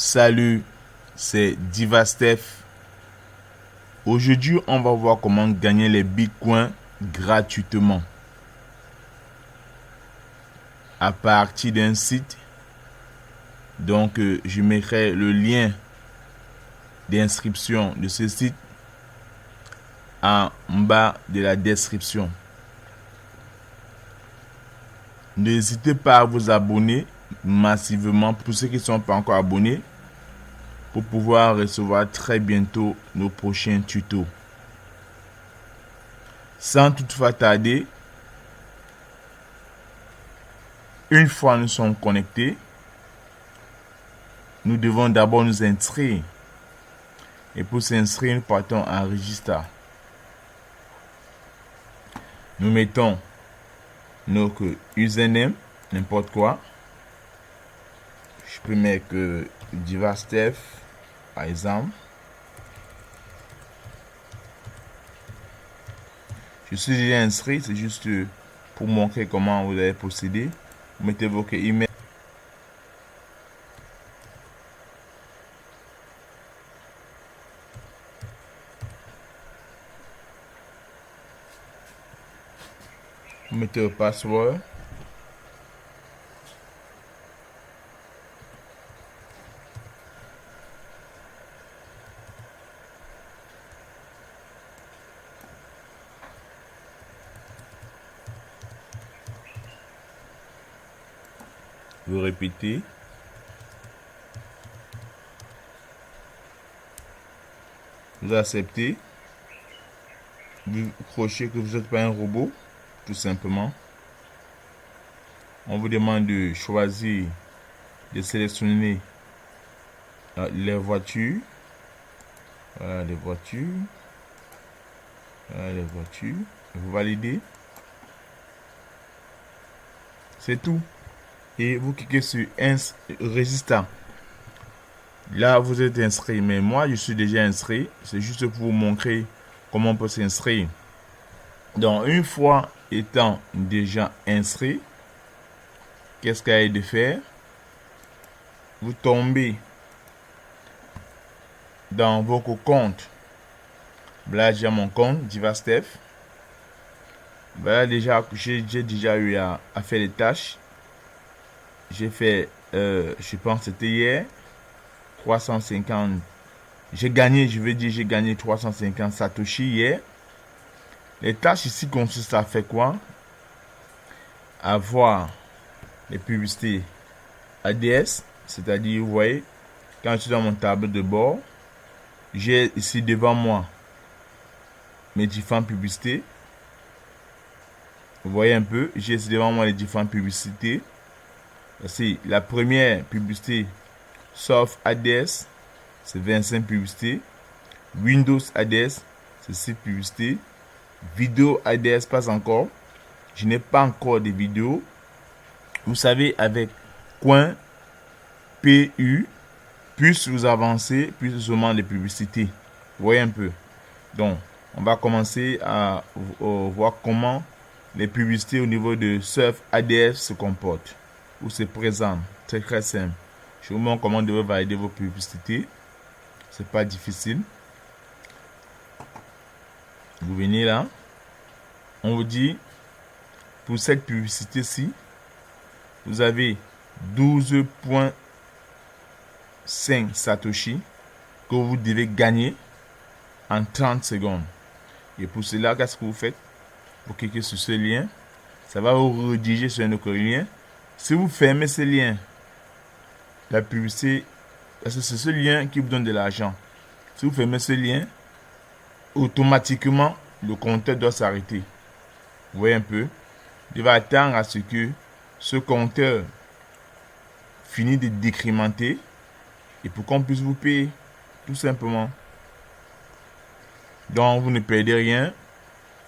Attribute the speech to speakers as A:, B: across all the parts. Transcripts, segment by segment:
A: Salut, c'est DivaSteph. Aujourd'hui, on va voir comment gagner les bitcoins gratuitement à partir d'un site. Donc, je mettrai le lien d'inscription de ce site en bas de la description. N'hésitez pas à vous abonner massivement pour ceux qui ne sont pas encore abonnés pour pouvoir recevoir très bientôt nos prochains tutos. Sans toutefois tarder, une fois nous sommes connectés, nous devons d'abord nous inscrire. Et pour s'inscrire, nous partons en registre. Nous mettons notre username, n'importe quoi. Je peux mettre DivaSteph, par exemple. Je suis déjà inscrit, c'est juste pour montrer comment vous allez procéder. Vous mettez votre email. Vous mettez le password. Vous répétez. Vous acceptez. Vous crochez que vous n'êtes pas un robot, tout simplement. On vous demande de choisir, de sélectionner les voitures. Voilà les voitures. Voilà les voitures. Vous validez. C'est tout. Et vous cliquez sur Register. Là, vous êtes inscrit. Mais moi, je suis déjà inscrit. C'est juste pour vous montrer comment on peut s'inscrire. Donc, une fois étant déjà inscrit, qu'est-ce qu'il y a de faire? Vous tombez dans votre compte. Là, j'ai mon compte, DivaSteph. Voilà, déjà, j'ai déjà eu à faire les tâches. J'ai fait, je pense que c'était hier, 350. J'ai gagné, je veux dire, j'ai gagné 350 Satoshi hier. Les tâches ici consistent à faire quoi? À voir les publicités ADS, c'est-à-dire, vous voyez, quand je suis dans mon tableau de bord, j'ai ici devant moi mes différentes publicités. Vous voyez un peu, j'ai ici devant moi les différentes publicités. C'est la première publicité, sauf ADS, c'est 25 publicités. Windows ADS, c'est 6 publicités. Vidéo ADS, pas encore. Je n'ai pas encore de vidéos. Vous savez, avec coin PU, plus vous avancez, plus seulement les publicités. Vous voyez un peu. Donc, on va commencer à voir comment les publicités au niveau de Surf ADS se comportent ou se présentent. C'est très simple. Je vous montre comment vous devez valider vos publicités. C'est pas difficile. Vous venez là. On vous dit, pour cette publicité-ci, vous avez 12,5 Satoshi que vous devez gagner en 30 secondes. Et pour cela, qu'est-ce que vous faites? Vous cliquez sur ce lien. Ça va vous rediriger sur un autre lien. Si vous fermez ce lien, la publicité, parce que c'est ce lien qui vous donne de l'argent. Si vous fermez ce lien, automatiquement, le compteur doit s'arrêter. Vous voyez un peu? Il va attendre à ce que ce compteur finisse de décrémenter et pour qu'on puisse vous payer, tout simplement. Donc, vous ne perdez rien.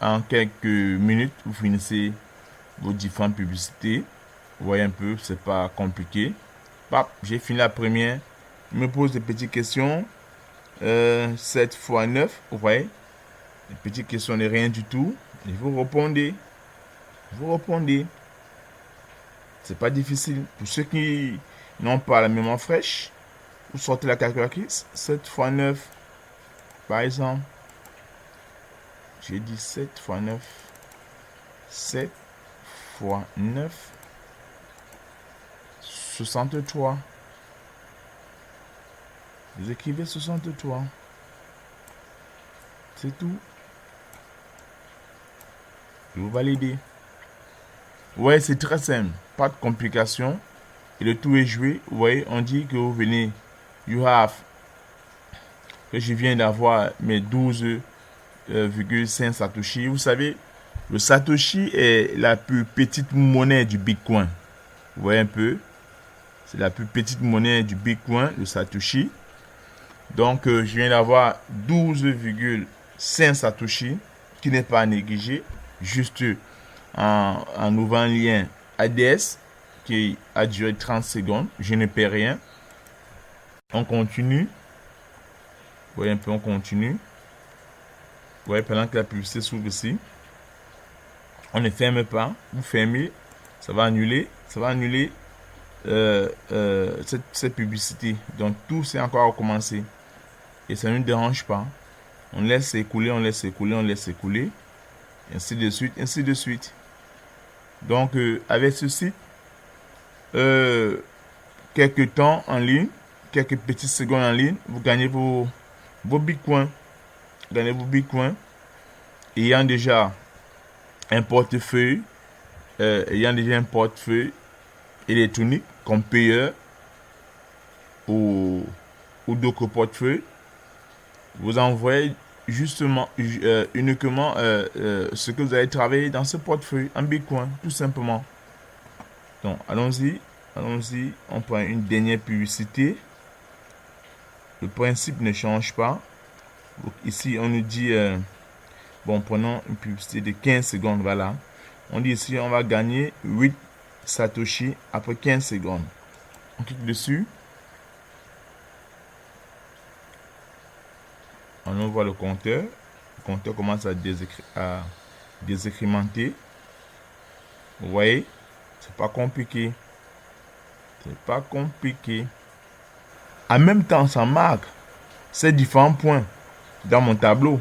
A: En quelques minutes, vous finissez vos différentes publicités. Vous voyez un peu, c'est pas compliqué. J'ai fini la première. Je me pose des petites questions. 7 x 9, vous voyez. Des petites questions de rien du tout. Et vous répondez. Vous répondez. C'est pas difficile. Pour ceux qui n'ont pas la mémoire fraîche, vous sortez la calculatrice. 7 fois 9, par exemple. J'ai dit 7 fois 9. 7 fois 9. 63. Vous écrivez 63. C'est tout. Et vous validez. Ouais, c'est très simple. Pas de complications. Et le tout est joué. Vous voyez, on dit que vous venez. You have. Que je viens d'avoir mes 12,5 Satoshi. Vous savez, le Satoshi est la plus petite monnaie du Bitcoin. Vous voyez un peu. C'est la plus petite monnaie du Bitcoin, le Satoshi. Donc, je viens d'avoir 12,5 Satoshi, qui n'est pas à négliger. Juste en ouvrant un lien ADS qui a duré 30 secondes. Je ne perds rien. On continue. Vous voyez un peu, on continue. Vous voyez, pendant que la publicité s'ouvre ici. On ne ferme pas. Vous fermez. Ça va annuler. Ça va annuler cette publicité. Donc, tout c'est encore à recommencer. Et ça ne nous dérange pas. On laisse écouler, on laisse écouler, on laisse écouler. Ainsi de suite, ainsi de suite. Donc, avec ceci, quelques temps en ligne, quelques petites secondes en ligne, vous gagnez vos bitcoins. Vous gagnez vos bitcoins. Ayant déjà un portefeuille, électronique comme payeur ou d'autres portefeuilles, vous envoyez justement uniquement ce que vous avez travaillé dans ce portefeuille en Bitcoin, tout simplement. Donc, allons-y, on prend une dernière publicité. Le principe ne change pas. Donc, ici, on nous dit, bon, prenons une publicité de 15 secondes, voilà. On dit ici, on va gagner 8 Satoshi après 15 secondes. On clique dessus. On ouvre le compteur. Le compteur commence à désécrémenter. Vous voyez, c'est pas compliqué. C'est pas compliqué. En même temps, ça marque ces différents points dans mon tableau.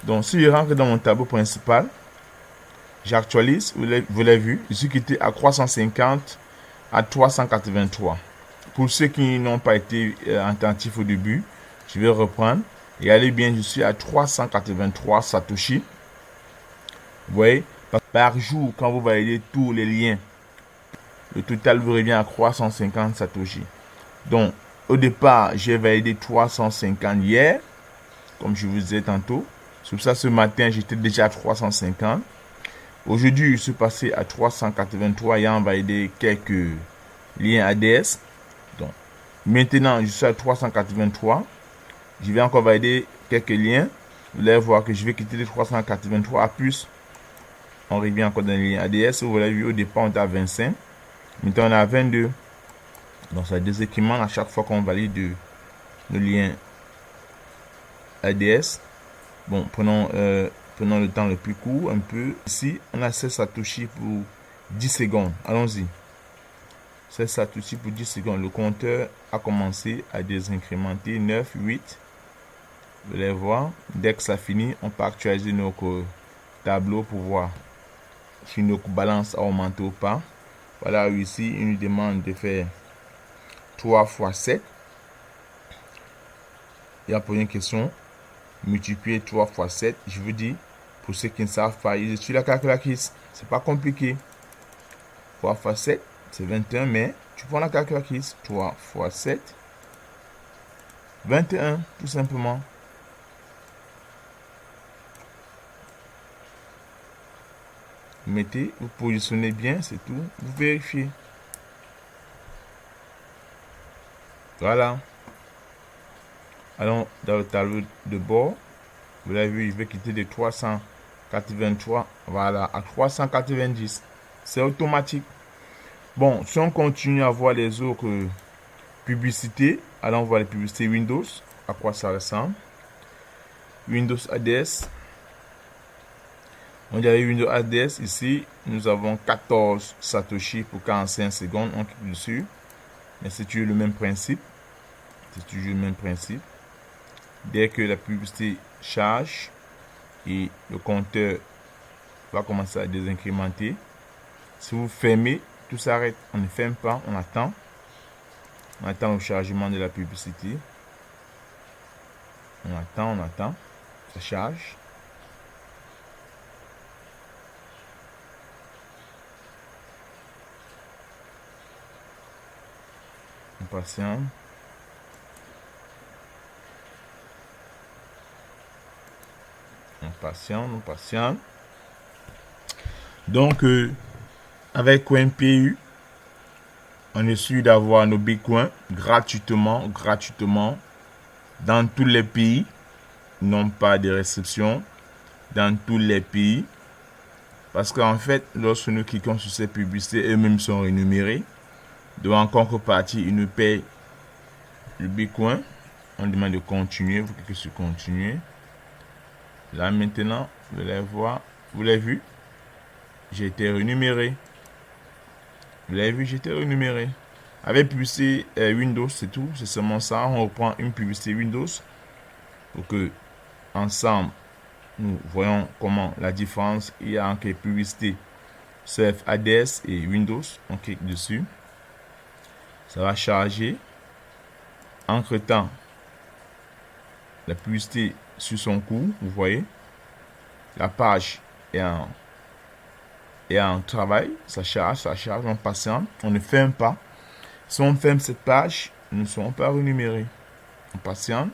A: Donc, si je rentre dans mon tableau principal, j'actualise. Vous l'avez vu, je suis quitté à 350 à 383. Pour ceux qui n'ont pas été attentifs au début, je vais reprendre. Et allez bien, je suis à 383 Satoshi. Vous voyez, par jour, quand vous validez tous les liens, le total vous revient à 350 Satoshi. Donc, au départ, j'ai validé 350 hier, comme je vous disais tantôt. Sur ça, ce matin, j'étais déjà à 350. Aujourd'hui, je suis passé à 383 ayant validé quelques liens ADS. Donc, maintenant, je suis à 383. Je vais encore valider quelques liens. Vous allez voir que je vais quitter les 383 à plus. On revient encore dans les liens ADS. Vous l'avez vu, au départ, on était à 25. Maintenant, on est à 22. Donc, ça déséquilibre à chaque fois qu'on valide le lien ADS. Bon, prenons le temps le plus court un peu. Ici, on a 16 Satoshi pour 10 secondes. Allons-y. 16 Satoshi pour 10 secondes. Le compteur a commencé à désincrémenter. 9, 8. Vous allez voir. Dès que ça finit, on peut actualiser notre tableau pour voir si notre balance a augmenté ou pas. Voilà, ici, il nous demande de faire 3 fois 7. Il y a pour une question. Multiplier 3 fois 7. Je vous dis, pour ceux qui ne savent pas, je suis la calculatrice. C'est pas compliqué. 3 fois 7, c'est 21, mais tu prends la calculatrice. 3 fois 7, 21, tout simplement. Vous mettez, vous positionnez bien, c'est tout. Vous vérifiez. Voilà. Allons dans le tableau de bord. Vous l'avez vu, je vais quitter de 383. Voilà, à 390. C'est automatique. Bon, si on continue à voir les autres publicités, allons voir les publicités Windows. À quoi ça ressemble. Windows ADS. On dirait Windows ADS. Ici, nous avons 14 Satoshi pour 45 secondes. On clique dessus. Mais c'est toujours le même principe. C'est toujours le même principe. Dès que la publicité charge et le compteur va commencer à désincrémenter, si vous fermez, tout s'arrête. On ne ferme pas, on attend. On attend le chargement de la publicité. On attend. Ça charge. On patiente. On patiente. Donc, avec CoinPU, on est sûr d'avoir nos bitcoins gratuitement dans tous les pays. Non pas de restrictions dans tous les pays. Parce qu'en fait, lorsque nous cliquons sur ces publicités, eux-mêmes sont rémunérés. Donc, en contrepartie, ils nous payent le bitcoin. On demande de continuer. Vous cliquez sur continuer. Là, maintenant, vous allez voir. Vous l'avez vu? J'ai été rémunéré. Vous l'avez vu, j'ai été rémunéré. Avec publicité Windows, c'est tout. C'est seulement ça. On reprend une publicité Windows pour que, ensemble, nous voyons comment la différence il y a entre publicité Surf ADS et Windows. On clique dessus. Ça va charger. Entre-temps, la publicité sur son cours, vous voyez. La page est en travail. Ça charge, on patiente. On ne ferme pas. Si on ferme cette page, nous ne serons pas rémunérés. On patiente.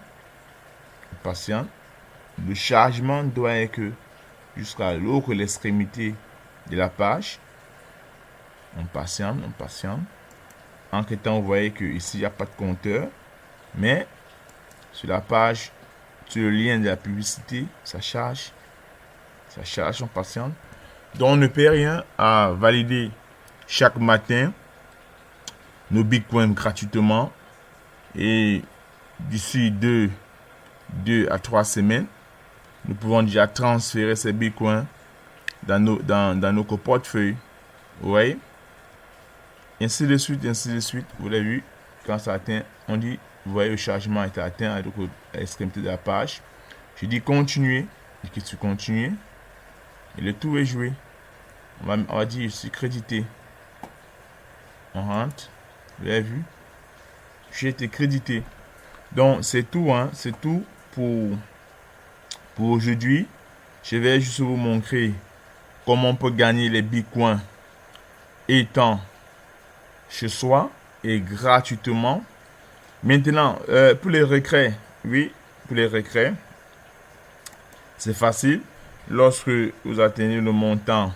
A: Le chargement doit être jusqu'à l'autre l'extrémité de la page. On patiente. Entre temps, vous voyez que ici il n'y a pas de compteur. Mais sur la page, sur le lien de la publicité, ça charge. On patiente. Donc on ne paie rien à valider chaque matin nos bitcoins gratuitement. Et d'ici 2 à 3 semaines, nous pouvons déjà transférer ces bitcoins dans nos portefeuilles. Vous voyez? Ainsi de suite. Vous l'avez vu, quand ça atteint, on dit, vous voyez, le chargement est atteint à l'extrémité de la page. Je dis continuer. Je clique sur continuer. Et le tout est joué. On va dire, je suis crédité. On rentre. Vous l'avez vu? J'ai été crédité. Donc, c'est tout. C'est tout pour aujourd'hui. Je vais juste vous montrer comment on peut gagner les bitcoins étant chez soi et gratuitement. Maintenant, pour les recrets, c'est facile. Lorsque vous atteignez le montant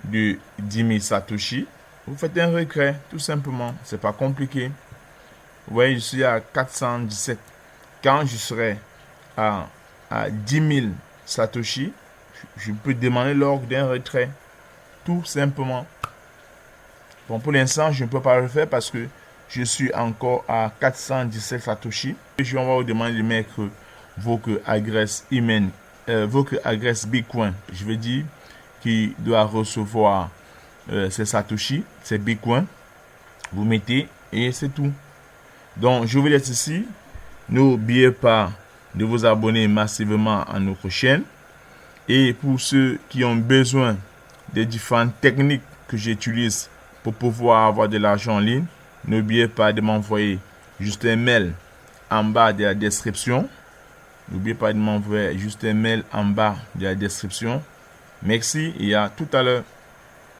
A: de 10 000 Satoshi, vous faites un recret, tout simplement. C'est pas compliqué. Vous voyez, je suis à 417. Quand je serai à 10 000 Satoshi, je peux demander l'ordre d'un retrait. Tout simplement. Bon, pour l'instant, je ne peux pas le faire parce que je suis encore à 417 Satoshi. Je vais vous demander de mettre votre adresse email, votre adresse Bitcoin. Je veux dire, qui doit recevoir ces Satoshi, ces Bitcoin. Vous mettez et c'est tout. Donc, je vous laisse ici. N'oubliez pas de vous abonner massivement à notre chaîne. Et pour ceux qui ont besoin des différentes techniques que j'utilise pour pouvoir avoir de l'argent en ligne, n'oubliez pas de m'envoyer juste un mail en bas de la description. Merci et à tout à l'heure.